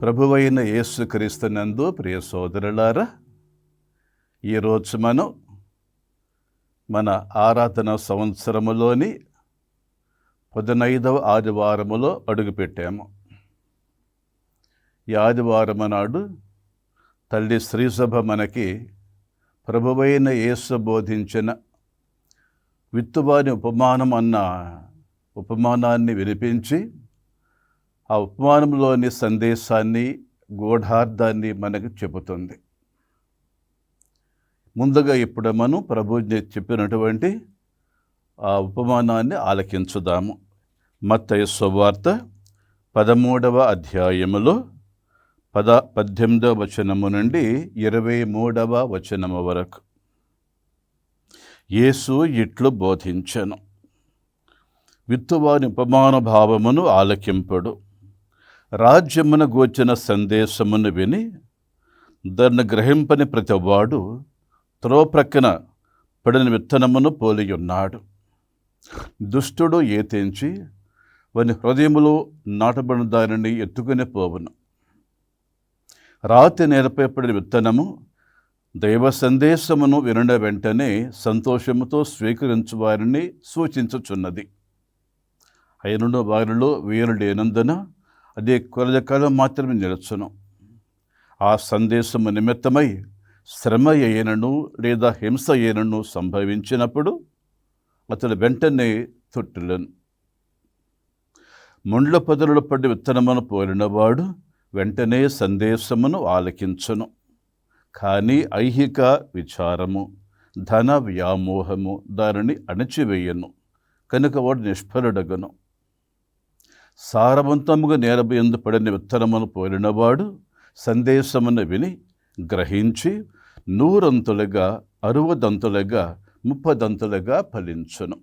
ప్రభువైన యేసుక్రీస్తునందు ప్రియ సోదరులారా, ఈరోజు మనం మన ఆరాధన సంవత్సరములోని 15వ ఆదివారములో అడుగుపెట్టాము. ఈ ఆదివారం నాడు తల్లి శ్రీసభ మనకి ప్రభువైన యేసు బోధించిన విత్తువాని ఉపమానం అన్న ఉపమానాన్ని వినిపించి ఆ ఉపమానంలోని సందేశాన్ని, గూఢార్థాన్ని మనకు చెబుతుంది. ముందుగా ఇప్పుడు మనం ప్రభు చెప్పినటువంటి ఆ ఉపమానాన్ని ఆలకించుదాము. మత్తయి సువార్త 13వ అధ్యాయములో 18వ వచనము నుండి 23వ వచనము వరకు. యేసు ఇట్లు బోధించెను, విత్తువాని ఉపమాన భావమును ఆలకింపుడు. రాజ్యమున గూర్చిన సందేశమును విని దాన్ని గ్రహింపని ప్రతివాడు త్రోప్రక్కన పడిన విత్తనమును పోలియున్నాడు. దుష్టుడు ఏతెంచి వాని హృదయములో నాటబడిన దానిని ఎత్తుకుని పోవును. రాతి నేలపై పడిన విత్తనము దైవ సందేశమును వినిన వెంటనే సంతోషముతో స్వీకరించు వారిని సూచించుచున్నది. అయినను వారిలో వేరు లేనందున అదే కొలకాలం మాత్రమే నిలుచును. ఆ సందేశము నిమిత్తమై శ్రమ అయినను లేదా హింస అయినను సంభవించినప్పుడు అతడు వెంటనే తొట్టిలను. ముండ్ల పొదలలో పడి విత్తనమును పోలినవాడు వెంటనే సందేశమును ఆలకించును. కానీ ఐహిక విచారము, ధన వ్యామోహము దానిని అణచివేయను, కనుక వాడు నిష్ఫలుడగను. సారవంతముగా నేలయందు పడిన విత్తనమును పోలినవాడు సందేశమును విని గ్రహించి 100 60 30 ఫలించును.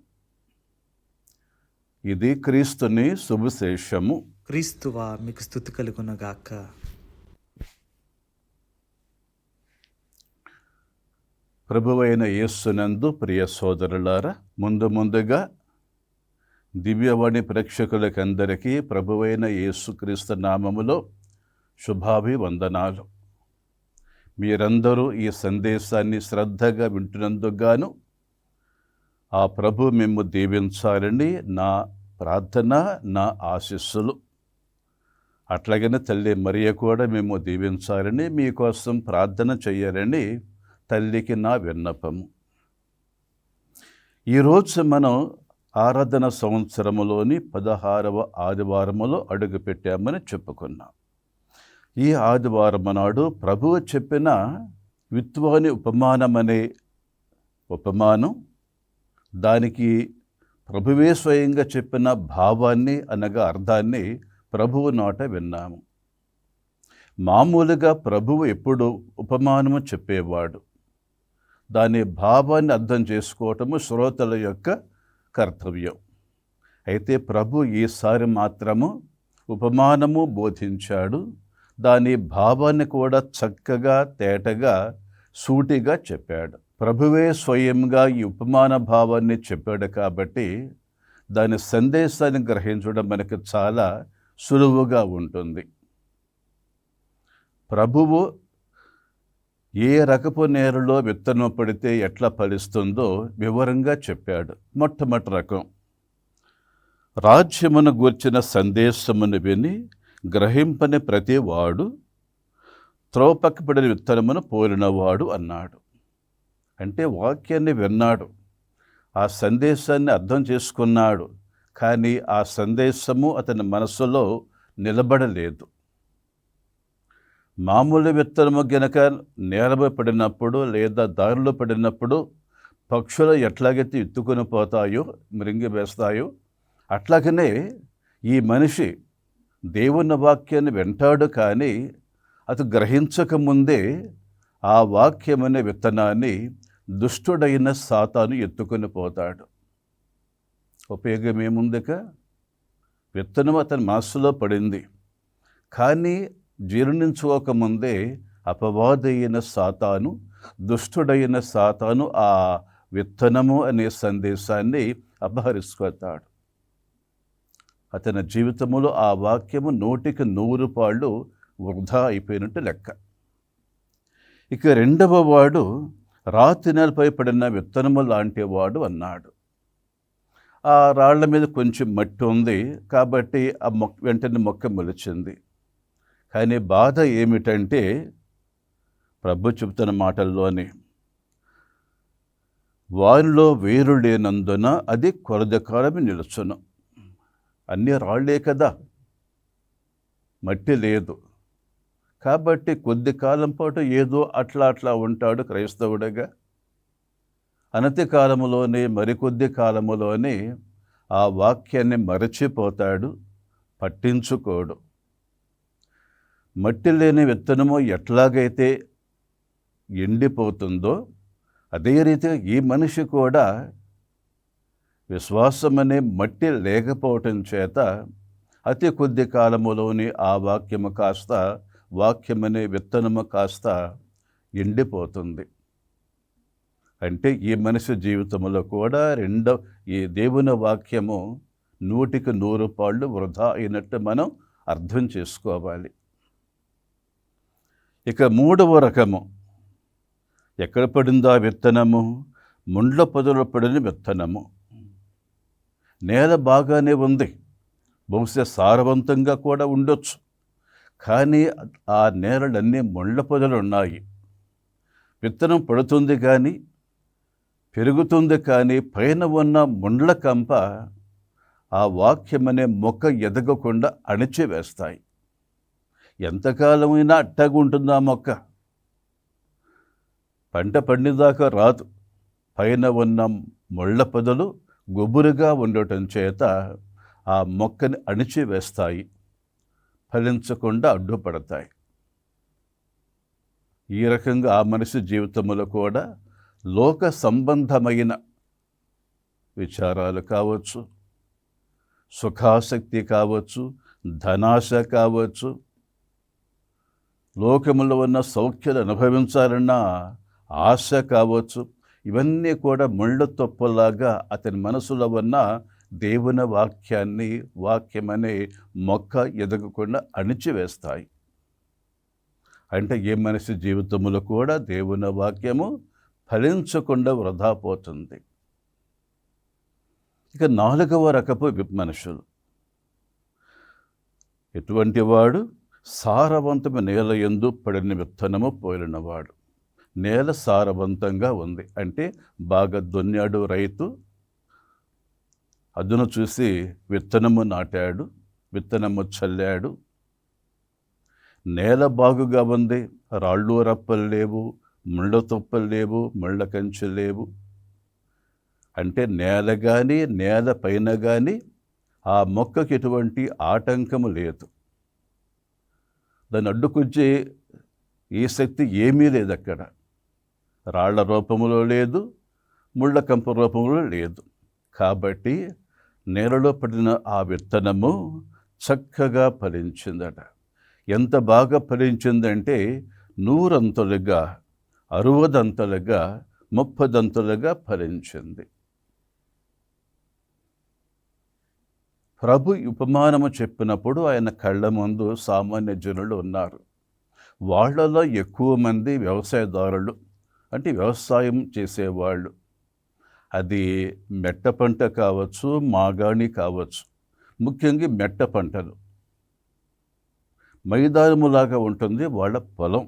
ఇది క్రీస్తుని సువిశేషము. క్రీస్తువా మీకు స్తుతి కలుగునగాక. ప్రభువైన యేసునందు ప్రియ సోదరులారా, ముందుగా దివ్యవాణి ప్రేక్షకులకందరికీ ప్రభువైన యేసుక్రీస్తు నామములో శుభాభివందనాలు. మీరందరూ ఈ సందేశాన్ని శ్రద్ధగా వింటున్నందుకు గాను ఆ ప్రభు మేము దీవించాలని నా ప్రార్థన, నా ఆశీస్సులు. అట్లాగనే తల్లి మరియ కూడా మేము దీవించాలని, మీకోసం ప్రార్థన చేయాలని తల్లికి నా విన్నపము. ఈరోజు మనం ఆరాధన సంవత్సరములోని 16వ ఆదివారములో అడుగుపెట్టామని చెప్పుకున్నాం. ఈ ఆదివారం నాడు ప్రభువు చెప్పిన విత్తువాని ఉపమానం అనే ఉపమానం, దానికి ప్రభువే స్వయంగా చెప్పిన భావాన్ని అనగా అర్థాన్ని ప్రభువు నోట విన్నాము. మామూలుగా ప్రభువు ఎప్పుడు ఉపమానము చెప్పేవాడు, దాని భావాన్ని అర్థం చేసుకోవటము శ్రోతల యొక్క కర్తవ్యం. అయితే ప్రభు ఈసారి మాత్రము ఉపమానము బోధించాడు, దాని భావాన్ని కూడా చక్కగా, తేటగా, సూటిగా చెప్పాడు. ప్రభువే స్వయంగా ఈ ఉపమాన భావాన్ని చెప్పాడు కాబట్టి దాని సందేశాన్ని గ్రహించడం మనకు చాలా సులువుగా ఉంటుంది. ప్రభువు ఏ రకపు నేలలో విత్తనం పడితే ఎట్లా ఫలిస్తుందో వివరంగా చెప్పాడు. మొట్టమొదటి రకం, రాజ్యమును గూర్చిన సందేశమును విని గ్రహింపని ప్రతివాడు త్రోపక్కపడిన విత్తనమును పోలినవాడు అన్నాడు. అంటే వాక్యాన్ని విన్నాడు, ఆ సందేశాన్ని అర్థం చేసుకున్నాడు, కానీ ఆ సందేశము అతని మనసులో నిలబడలేదు. మామూలు విత్తనము గనక నేలపై పడినప్పుడు లేదా దారిలో పడినప్పుడు పక్షులు ఎట్లాగైతే ఎత్తుకొని పోతాయో, మృంగి వేస్తాయో, అట్లాగనే ఈ మనిషి దేవుని వాక్యాన్ని వింటాడు, కానీ అతను గ్రహించకముందే ఆ వాక్యమనే విత్తనాన్ని దుష్టుడైన సాతాను ఎత్తుకొని పోతాడు. ఉపయోగం ఏముందిక? విత్తనం అతని మనస్సులో పడింది, కానీ జీర్ణించుకోకముందే అపవాదైన సాతాను, దుష్టుడైన సాతాను ఆ విత్తనము అనే సందేశాన్ని అపహరించుకుంటాడు. అతని జీవితంలో ఆ వాక్యము 100కి 100 పాళ్ళు వృధా అయిపోయినట్టు లెక్క. ఇక రెండవ వాడు రాతి నేలపై పడిన విత్తనము లాంటి వాడు అన్నాడు. ఆ రాళ్ల మీద కొంచెం మట్టి ఉంది కాబట్టి ఆ వెంటనే మొక్క మొలిచింది. కానీ బాధ ఏమిటంటే ప్రభు చెబుతున్న మాటల్లోనే, వారిలో వేరు లేనందున అది కొరదకాలమే నిలుచును. అన్నీ రాళ్లే కదా, మట్టి లేదు కాబట్టి కొద్ది కాలం పాటు ఏదో అట్లా ఉంటాడు క్రైస్తవుడిగా. అనతి కాలములోనే మరికొద్ది కాలములోనే ఆ వాక్యాన్ని మరచిపోతాడు, పట్టించుకోడు. మట్టి లేని విత్తనము ఎట్లాగైతే ఎండిపోతుందో అదే రీతిగా ఈ మనిషి కూడా విశ్వాసం అనే మట్టి లేకపోవటం చేత అతి కొద్ది కాలములోని ఆ వాక్యమనే విత్తనము కాస్త ఎండిపోతుంది. అంటే ఈ మనిషి జీవితంలో కూడా ఈ దేవుని వాక్యము 100కి 100 వృధా అయినట్టు మనం అర్థం చేసుకోవాలి. ఇక మూడవ రకము, ఎక్కడ పడిందో ఆ విత్తనము? ముండ్ల పొదలో పడిన విత్తనము. నేల బాగానే ఉంది, బహుశా సారవంతంగా కూడా ఉండొచ్చు, కానీ ఆ నేలలన్నీ ముళ్ళ పొదలు ఉన్నాయి. విత్తనం పడుతుంది కానీ, పెరుగుతుంది కానీ, పైన ఉన్న ముండ్ల కంప ఆ వాక్యమనే మొక్క ఎదగకుండా అణిచివేస్తాయి. ఎంతకాలమైనా అట్టగా ఉంటుంది ఆ మొక్క, పంట పండిదాకా రాదు. పైన ఉన్న ముళ్ళ పొదలు గుబురుగా ఉండటం చేత ఆ మొక్కని అణిచివేస్తాయి, ఫలించకుండా అడ్డుపడతాయి. ఈ రకంగా ఆ మనిషి జీవితంలో కూడా లోక సంబంధమైన విచారాలు కావచ్చు, సుఖాసక్తి కావచ్చు, ధనాశ కావచ్చు, లోకములో ఉన్న సౌఖ్యాలు అనుభవించాలన్న ఆశ కావచ్చు, ఇవన్నీ కూడా ముళ్ళ తొప్పలాగా అతని మనసులో ఉన్న దేవుని వాక్యమనే మొక్క ఎదగకుండా అణిచివేస్తాయి. అంటే ఏ మనిషి జీవితంలో కూడా దేవుని వాక్యము ఫలించకుండా వృధా పోతుంది. ఇక 4వ రకపు మనుషులు ఎటువంటి వాడు? సారవంతమైన నేల యందు పడిన విత్తనము పోలినవాడు. నేల సారవంతంగా ఉంది అంటే బాగా దున్నాడు రైతు, అదును చూసి విత్తనము నాటాడు, విత్తనము చల్లాడు. నేల బాగుగా ఉంది, రాళ్ళు రప్పలు లేవు, ముళ్ళ తుప్పలు లేవు, ముళ్ళ కంచెలు లేవు. అంటే నేల కానీ నేల పైన కానీ ఆ మొక్కకి ఎటువంటి ఆటంకము లేదు, దాన్ని అడ్డుకొచ్చే ఈ శక్తి ఏమీ లేదు అక్కడ. రాళ్ల రూపంలో లేదు, ముళ్ళ కంప రూపంలో లేదు. కాబట్టి నేలలో పడిన ఆ విత్తనము చక్కగా ఫలించిందట. ఎంత బాగా ఫలించిందంటే 100 అంతలుగా, 60 అంతలుగా, 30 అంతలుగా ఫలించింది. ప్రభు ఉపమానము చెప్పినప్పుడు ఆయన కళ్ళ ముందు సామాన్య జనులు ఉన్నారు. వాళ్ళలో ఎక్కువ మంది వ్యవసాయదారులు, అంటే వ్యవసాయం చేసేవాళ్ళు. అది మెట్ట పంట కావచ్చు, మాగాణి కావచ్చు, ముఖ్యంగా మెట్ట పంటలు. మైదానములాగా ఉంటుంది వాళ్ళ పొలం.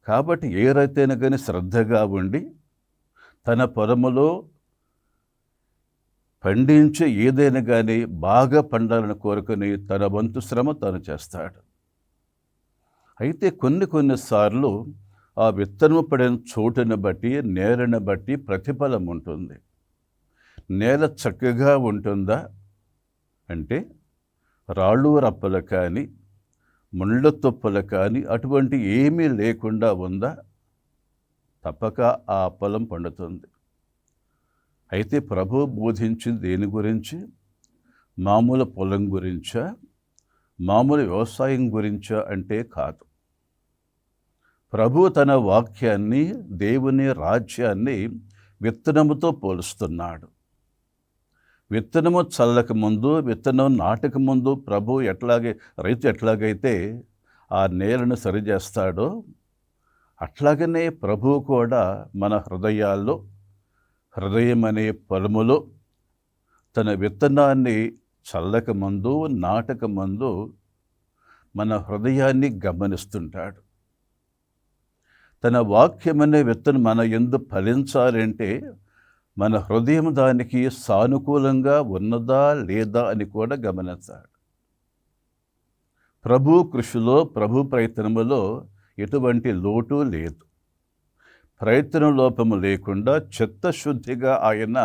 కాబట్టి ఏ రైతైనా కానీ శ్రద్ధగా ఉండి తన పొలములో పండించే ఏదైనా కానీ బాగా పండాలని కోరుకుని తన వంతు శ్రమ తాను చేస్తాడు. అయితే కొన్నిసార్లు ఆ విత్తనము పడిన చోటును బట్టి, నేలను బట్టి ప్రతిఫలం ఉంటుంది. నేల చక్కగా ఉంటుందా అంటే రాళ్ళు రప్పలు కానీ, ముళ్ళ తుప్పలు కానీ అటువంటి ఏమీ లేకుండా ఉందా, తప్పక ఆ పొలం పండుతుంది. అయితే ప్రభు బోధించింది దేని గురించి? మామూలు పొలం గురించా, మామూలు వ్యవసాయం గురించా అంటే కాదు. ప్రభు తన వాక్యాన్ని, దేవుని రాజ్యాన్ని విత్తనముతో పోలుస్తున్నాడు. విత్తనము చల్లక ముందు, విత్తనం నాటక ముందు రైతు ఎట్లాగైతే ఆ నేలను సరిచేస్తాడో అట్లాగనే ప్రభువు కూడా మన హృదయాల్లో, హృదయం అనే పొలములో తన విత్తనాన్ని చల్లకముందు, నాటకముందు మన హృదయాన్ని గమనిస్తుంటాడు. తన వాక్యమనే విత్తనం మన యందు ఫలించాలంటే మన హృదయం దానికి సానుకూలంగా ఉన్నదా లేదా అని కూడా గమనించాడు. ప్రభు కృషిలో, ప్రభు ప్రయత్నములో ఎటువంటి లోటు లేదు. ప్రయత్న లోపము లేకుండా చిత్తశుద్ధిగా ఆయన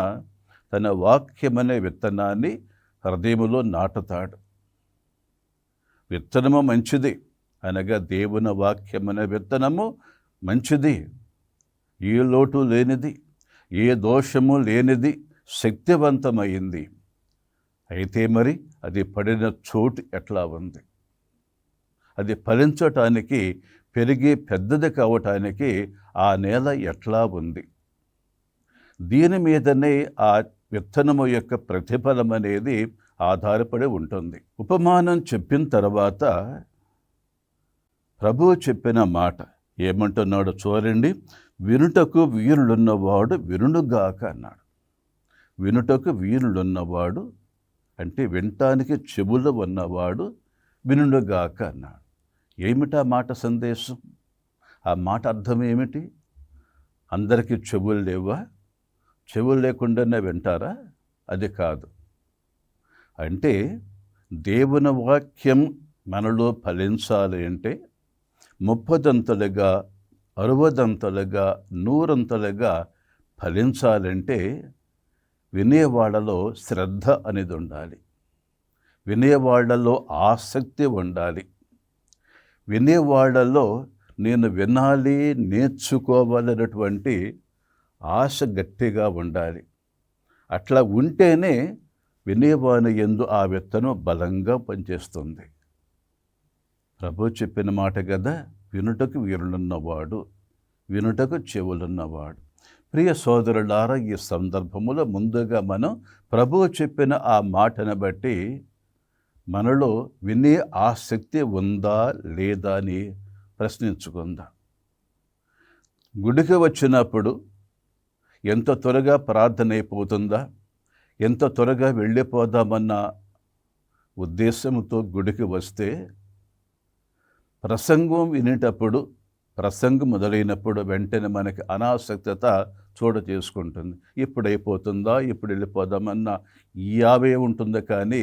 తన వాక్యమనే విత్తనాన్ని హృదయములో నాటుతాడు. విత్తనము మంచిది, అనగా దేవుని వాక్యమనే విత్తనము మంచిది, ఏ లోటు లేనిది, ఏ దోషము లేనిది, శక్తివంతమైంది. అయితే మరి అది పడిన చోటు ఎట్లా ఉంది? అది ఫలించటానికి, పెరిగి పెద్దది కావటానికి ఆ నేల ఎట్లా ఉంది? దీని మీదనే ఆ విత్తనము యొక్క ప్రతిఫలం అనేది ఆధారపడి ఉంటుంది. ఉపమానం చెప్పిన తర్వాత ప్రభువు చెప్పిన మాట ఏమంటున్నాడు చూడండి. వినుటకు వీరులున్నవాడు వినుగాక అన్నాడు. వినుటకు వీరులున్నవాడు అంటే వినటానికి చెవులు ఉన్నవాడు వినుగాక అన్నాడు. ఏమిటా మాట సందేశం? ఆ మాట అర్థం ఏమిటి? అందరికీ చెవులు లేవా? చెవులు లేకుండానే వింటారా? అది కాదు. అంటే దేవుని వాక్యం మనలో ఫలించాలి అంటే 30దంతలుగా, 60దంతలుగా, 100ంతలుగా ఫలించాలంటే వినేవాళ్ళలో శ్రద్ధ అనేది ఉండాలి. వినేవాళ్లలో ఆసక్తి ఉండాలి. వినేవాళ్లలో నేను వినాలి, నేర్చుకోవాలన్నటువంటి ఆశ గట్టిగా ఉండాలి. అట్లా ఉంటేనే వినేవాని యందు ఆ విత్తనం బలంగా పనిచేస్తుంది. ప్రభు చెప్పిన మాట కదా, వినుటకు వీరులున్నవాడు, వినుటకు చెవులున్నవాడు. ప్రియ సోదరులారా, ఈ సందర్భములో ముందుగా మనం ప్రభువు చెప్పిన ఆ మాటను బట్టి మనలో వినే ఆసక్తి ఉందా లేదా అని ప్రశ్నించుకుందాం. గుడికి వచ్చినప్పుడు ఎంత త్వరగా ప్రార్థన అయిపోతుందా, ఎంత త్వరగా వెళ్ళిపోదామన్న ఉద్దేశంతో గుడికి వస్తే ప్రసంగం వినేటప్పుడు, ప్రసంగం మొదలైనప్పుడు వెంటనే మనకి అనాసక్తత చోట చేసుకుంటుంది. ఇప్పుడు అయిపోతుందా, ఇప్పుడు వెళ్ళిపోదామన్న యావే ఉంటుంది. కానీ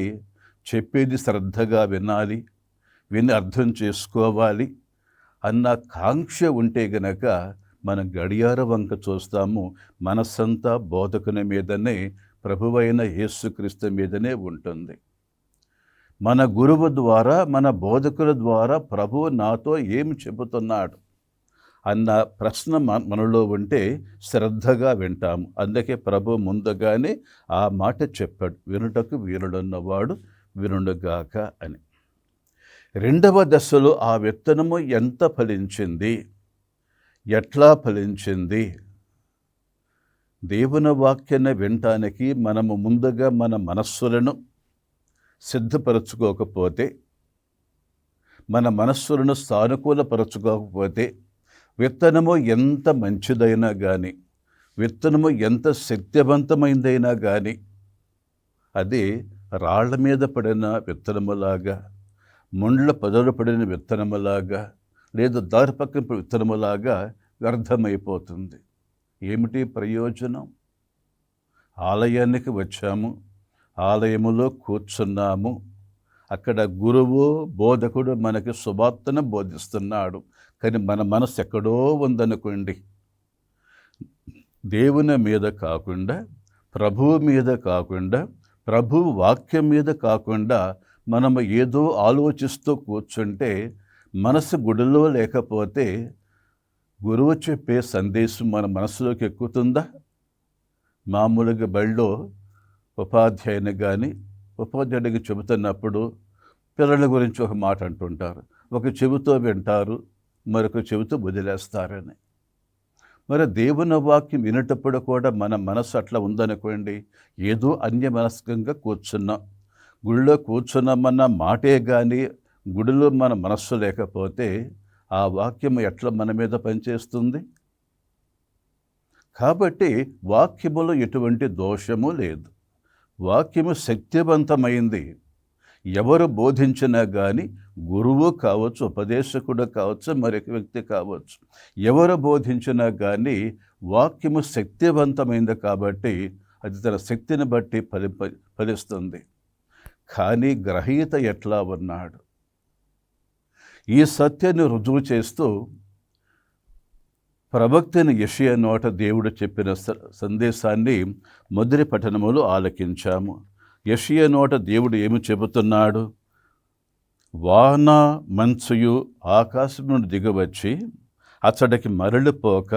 చెప్పేది శ్రద్ధగా వినాలి, విని అర్థం చేసుకోవాలి అన్న కాంక్ష ఉంటే గనక మనం గడియార వంక చూస్తాము. మనస్సంతా బోధకుని మీదనే, ప్రభువైన యేసుక్రీస్తు మీదనే ఉంటుంది. మన గురువు ద్వారా, మన బోధకుల ద్వారా ప్రభువు నాతో ఏమి చెబుతున్నాడు అన్న ప్రశ్న మనలో ఉంటే శ్రద్ధగా వింటాము. అందుకే ప్రభు ముందుగానే ఆ మాట చెప్పాడు, వినుటకు వీరుడున్నవాడు వినుగాక అని. రెండవ దశలో ఆ విత్తనము ఎంత ఫలించింది, ఎట్లా ఫలించింది? దేవుని వాక్యాన్ని వినటానికి మనము ముందుగా మన మనస్సులను సిద్ధపరచుకోకపోతే, మన మనస్సులను సానుకూలపరచుకోకపోతే, విత్తనము ఎంత మంచిదైనా కానీ, విత్తనము ఎంత శక్తివంతమైందైనా కానీ అది రాళ్ల మీద పడిన విత్తనములాగా, ముండ్ల పొదలు పడిన విత్తనములాగా, లేదా దారి పక్కన విత్తనములాగా వ్యర్థమైపోతుంది. ఏమిటి ప్రయోజనం? ఆలయానికి వచ్చాము, ఆలయములో కూర్చున్నాము, అక్కడ గురువు, బోధకుడు మనకి సువార్తను బోధిస్తున్నాడు. కానీ మన మనసు ఎక్కడో ఉందనుకోండి. దేవుని మీద కాకుండా, ప్రభువు మీద కాకుండా, ప్రభువు వాక్యం మీద కాకుండా మనము ఏదో ఆలోచిస్తూ కూర్చుంటే, మనసు గుడిలో లేకపోతే గురువు చెప్పే సందేశం మన మనసులోకి ఎక్కుతుందా? మామూలుగా బడిలో ఉపాధ్యాయుని కానీ, ఉపాధ్యాయుడికి చెబుతున్నప్పుడు పిల్లల గురించి ఒక మాట అంటుంటారు. ఒక చెవితో వింటారు, మరొక చెవితో వదిలేస్తారని. మరి దేవుని వాక్యం వినేటప్పుడు కూడా మన మనసు అట్లా ఉందనుకోండి, ఏదో అన్యమనస్కంగా కూర్చున్నాం. గుళ్ళో కూర్చున్నామన్న మాటే కానీ గుడిలో మన మనస్సు లేకపోతే ఆ వాక్యం ఎట్లా మన మీద పనిచేస్తుంది? కాబట్టి వాక్యములో ఎటువంటి దోషము లేదు. వాక్యము శక్తివంతమైంది. ఎవరు బోధించినా కానీ, గురువు కావచ్చు, ఉపదేశకుడు కావచ్చు, మరొక వ్యక్తి కావచ్చు, ఎవరు బోధించినా కానీ వాక్యము శక్తివంతమైంది కాబట్టి అది తన శక్తిని బట్టి ఫలిస్తుంది. కానీ గ్రహీత ఎట్లా ఉన్నాడు? ఈ సత్యాన్ని రుజువు చేస్తూ ప్రవక్తైన యెషయా నోట దేవుడు చెప్పిన సందేశాన్ని మొదటి పఠనములో ఆలకించాము. యెషయా నోట దేవుడు ఏమి చెబుతున్నాడు? వాన మంచుయు ఆకాశం నుండి దిగవచ్చి అతడికి మరలిపోక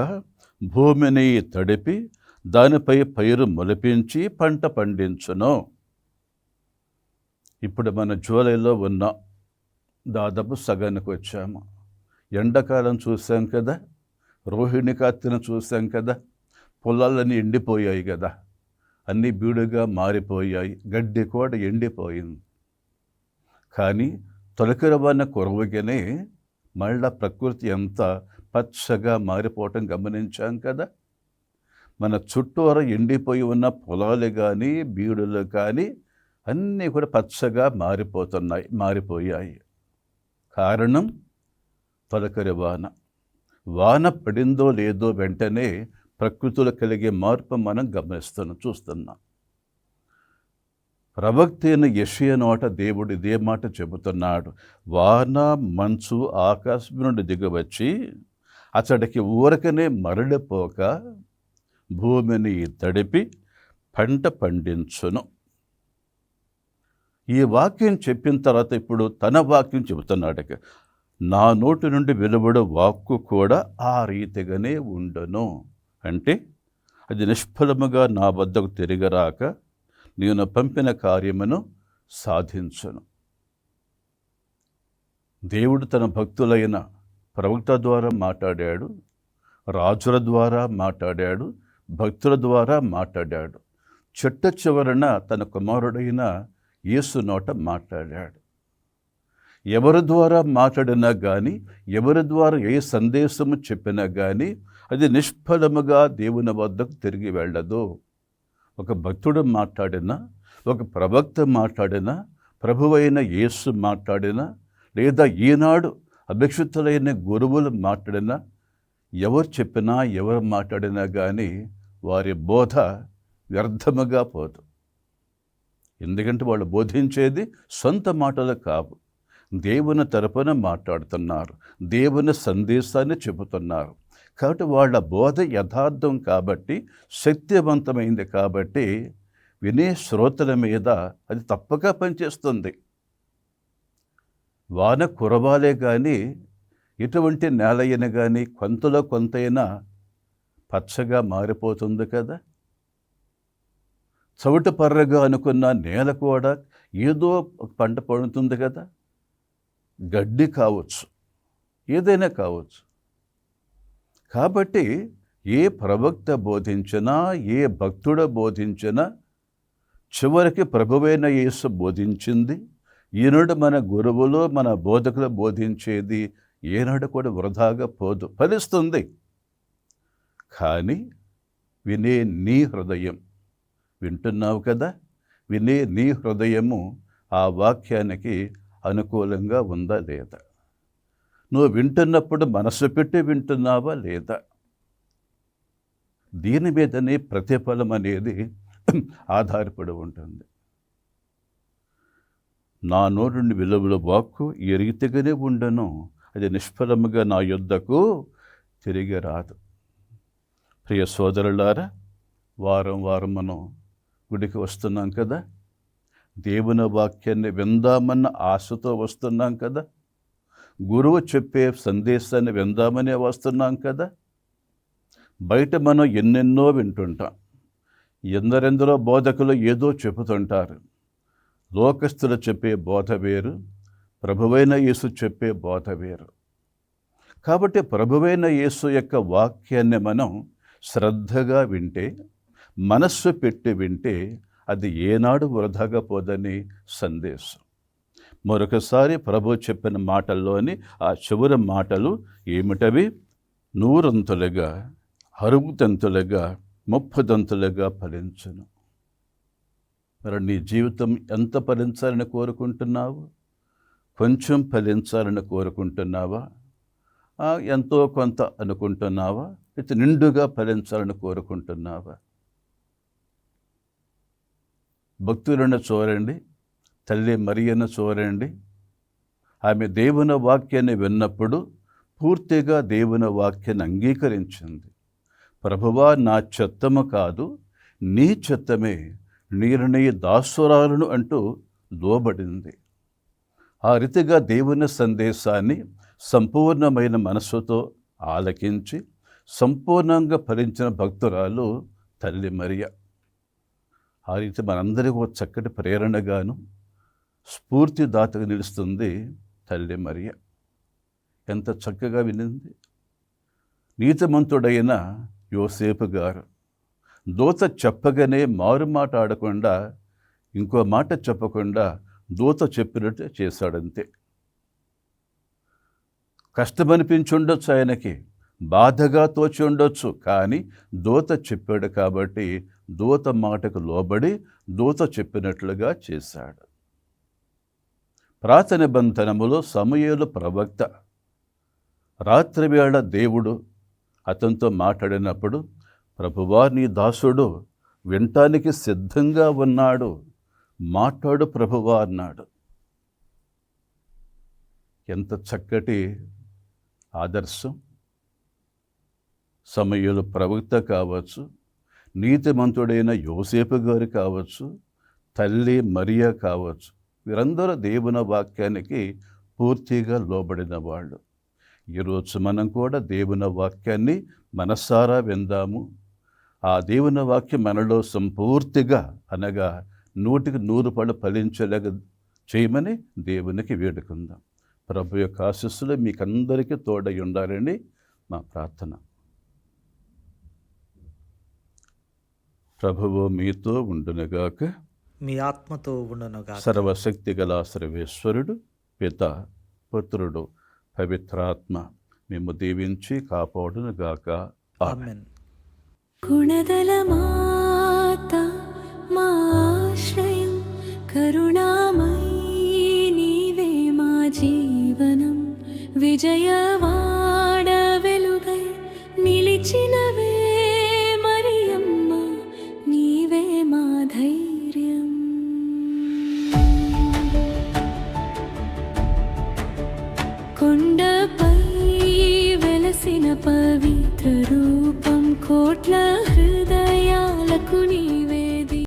భూమిని తడిపి దానిపై పైరు మొలిపించి పంట పండించును. ఇప్పుడు మన జూలైలో ఉన్నాం, దాదాపు సగానికి వచ్చాము. ఎండాకాలం చూసాం కదా, రోహిణి కార్తెను చూసాం కదా, పొలాలన్నీ ఎండిపోయాయి కదా, అన్నీ బీడుగా మారిపోయాయి, గడ్డి కూడా ఎండిపోయింది. కానీ తొలకరవాన కురవగానే మళ్ళా ప్రకృతి ఎంత పచ్చగా మారిపోవటం గమనించాం కదా. మన చుట్టూరా ఎండిపోయి ఉన్న పొలాలు కానీ బీడులు కానీ అన్నీ కూడా పచ్చగా మారిపోయాయి. కారణం తొలకరి వాన. వాన పడిందో లేదో వెంటనే ప్రకృతిలో కలిగే మార్పు మనం చూస్తున్నాం. ప్రవక్తైన యెషయా నోట దేవుడు ఇదే మాట చెబుతున్నాడు. వాన మంచు ఆకాశం నుండి దిగవచ్చి అతడికి ఊరకనే మరలిపోక భూమిని తడిపి పంట పండించును. ఈ వాక్యం చెప్పిన తర్వాత ఇప్పుడు తన వాక్యం చెబుతున్నాడు. నా నోటి నుండి వెలువడు వాక్కు కూడా ఆ రీతిగానే ఉండును. అంటే అది నిష్ఫలముగా నా వద్దకు తిరిగిరాక నేను పంపిన కార్యమును సాధించును. దేవుడు తన భక్తులైన ప్రవక్త ద్వారా మాట్లాడాడు, రాజుల ద్వారా మాట్లాడాడు, భక్తుల ద్వారా మాట్లాడాడు. చిట్ట చివరన తన కుమారుడైన యేసు నోట మాట్లాడాడు. ఎవరి ద్వారా మాట్లాడినా కానీ, ఎవరి ద్వారా ఏ సందేశము చెప్పినా కానీ అది నిష్ఫలముగా దేవుని వద్దకు తిరిగి వెళ్ళదు. ఒక భక్తుడు మాట్లాడినా, ఒక ప్రవక్త మాట్లాడినా, ప్రభువైన యేసు మాట్లాడినా, లేదా ఈనాడు అభిషిక్తులైన గురువులు మాట్లాడినా, ఎవరు చెప్పినా ఎవరు మాట్లాడినా కానీ వారి బోధ వ్యర్థముగా పోదు. ఎందుకంటే వాళ్ళు బోధించేది సొంత మాటలు కావు, దేవుని తరపున మాట్లాడుతున్నారు, దేవుని సందేశాన్ని చెబుతున్నారు. కాబట్టి వాళ్ళ బోధ యథార్థం కాబట్టి, శక్తివంతమైంది కాబట్టి వినే శ్రోతల మీద అది తప్పక పనిచేస్తుంది. వాన కురవాలే కానీ ఎటువంటి నేల అయినా కానీ కొంతలో కొంతైనా పచ్చగా మారిపోతుంది కదా. చవిట పర్రగా అనుకున్న నేల కూడా ఏదో పంట పండుతుంది కదా. గడ్డి కావచ్చు, ఏదైనా కావచ్చు. కాబట్టి ఏ ప్రవక్త బోధించినా, ఏ భక్తుడు బోధించినా చివరికి ప్రభువైన యేసు బోధించింది, ఈనాడు మన గురువులు మన బోధకులు బోధించేది ఏనాడు కూడా వృధాగా పోదు, ఫలిస్తుంది. కానీ వినే నీ హృదయం, వింటున్నావు కదా, వినే నీ హృదయము ఆ వాక్యానికి అనుకూలంగా ఉందా లేదా? నువ్వు వింటున్నప్పుడు మనసు పెట్టి వింటున్నావా లేదా? దీని మీదనే ప్రతిఫలం అనేది ఆధారపడి ఉంటుంది. నా నోటి నుండి వెలువడు వాక్కు ఈ రీతిగానే ఉండను, అది నిష్ఫలముగా నా యొద్దకు తిరిగి రాదు. ప్రియ సోదరులారా, వారం వారం మనం గుడికి వస్తున్నాం కదా, దేవుని వాక్యాన్ని విందామన్న ఆశతో వస్తున్నాం కదా, గురువు చెప్పే సందేశాన్ని విందామనే వస్తున్నాం కదా. బయట మనం ఎన్నెన్నో వింటుంటాం, ఎందరెందరో బోధకులు ఏదో చెబుతుంటారు. లోకస్తులు చెప్పే బోధ వేరు, ప్రభువైన యేసు చెప్పే బోధ వేరు. కాబట్టి ప్రభువైన యేసు యొక్క వాక్యాన్ని మనం శ్రద్ధగా వింటే, మనస్సు పెట్టి వింటే అది ఏనాడు వృధాగా పోదని సందేశం. మరొకసారి ప్రభు చెప్పిన మాటల్లోని ఆ చివరి మాటలు ఏమిటవి? 100 60 30 ఫలించును. మరి నీ జీవితం ఎంత ఫలించాలని కోరుకుంటున్నావు? కొంచెం ఫలించాలని కోరుకుంటున్నావా? ఎంతో కొంత అనుకుంటున్నావా? ఇది నిండుగా ఫలించాలని కోరుకుంటున్నావా? భక్తులను చూడండి, తల్లి మరియను చూడండి. ఆమె దేవుని వాక్యాన్ని విన్నప్పుడు పూర్తిగా దేవుని వాక్యాన్ని అంగీకరించింది. ప్రభువా, నా చిత్తము కాదు, నీ చిత్తమే, నేను నీ దాసురాలను అంటూ లోబడింది. ఆ రీతిగా దేవుని సందేశాన్ని సంపూర్ణమైన మనస్సుతో ఆలకించి సంపూర్ణంగా ఫలించిన భక్తురాలు తల్లి మరియ. ఆ రీతి మనందరికీ ఒక చక్కటి ప్రేరణగాను స్ఫూర్తిదాతగా నిలుస్తుంది తల్లి మరియ. ఎంత చక్కగా వినింది. నీతిమంతుడైన యోసేపు గారు దూత చెప్పగానే మారు మాట ఆడకుండా, ఇంకో మాట చెప్పకుండా దూత చెప్పినట్టు చేశాడంతే. కష్టమనిపించి ఉండొచ్చు, ఆయనకి బాధగా తోచి ఉండొచ్చు, కానీ దూత చెప్పాడు కాబట్టి దూత మాటకు లోబడి దూత చెప్పినట్లుగా చేశాడు. పాత నిబంధనములో సమూయేలు ప్రవక్త రాత్రివేళ దేవుడు అతనితో మాట్లాడినప్పుడు, ప్రభువా, నీ దాసుడు వినటానికి సిద్ధంగా ఉన్నాడు, మాట్లాడు ప్రభువా అన్నాడు. ఎంత చక్కటి ఆదర్శం! సమూయేలు ప్రవక్త కావచ్చు, నీతిమంతుడైన యోసేపు గారు కావచ్చు, తల్లి మరియ కావచ్చు, వీరందరూ దేవుని వాక్యానికి పూర్తిగా లోబడిన వాళ్ళు. ఈరోజు మనం కూడా దేవుని వాక్యాన్ని మనసారా విందాము. ఆ దేవుని వాక్యం మనలో సంపూర్తిగా, అనగా 100% ఫలించేలాగా చేయమని దేవునికి వేడుకుందాం. ప్రభు యొక్క ఆశీస్సులు మీకందరికీ తోడై ఉండాలని మా ప్రార్థన. ప్రభువు మీతో ఉండునుగాక. మీ ఆత్మతో ఉండునుగాక. సర్వశక్తి గల సర్వేశ్వరుడు, పిత, పుత్రుడు, పవిత్రాత్మ మేము దీవించి కాపాడునుగాక. ఆమేన్. గుణదల మాత మా ఆశ్రయం, కరుణామయీ నీవే మా జీవనం, విజయవాడ వెలుగై నిలిచినవే మరియమ్మ, నీవే మా ధైర్యం. కొండపై వెలసిన పవిత్ర రూపం, కోట్ల హృదయ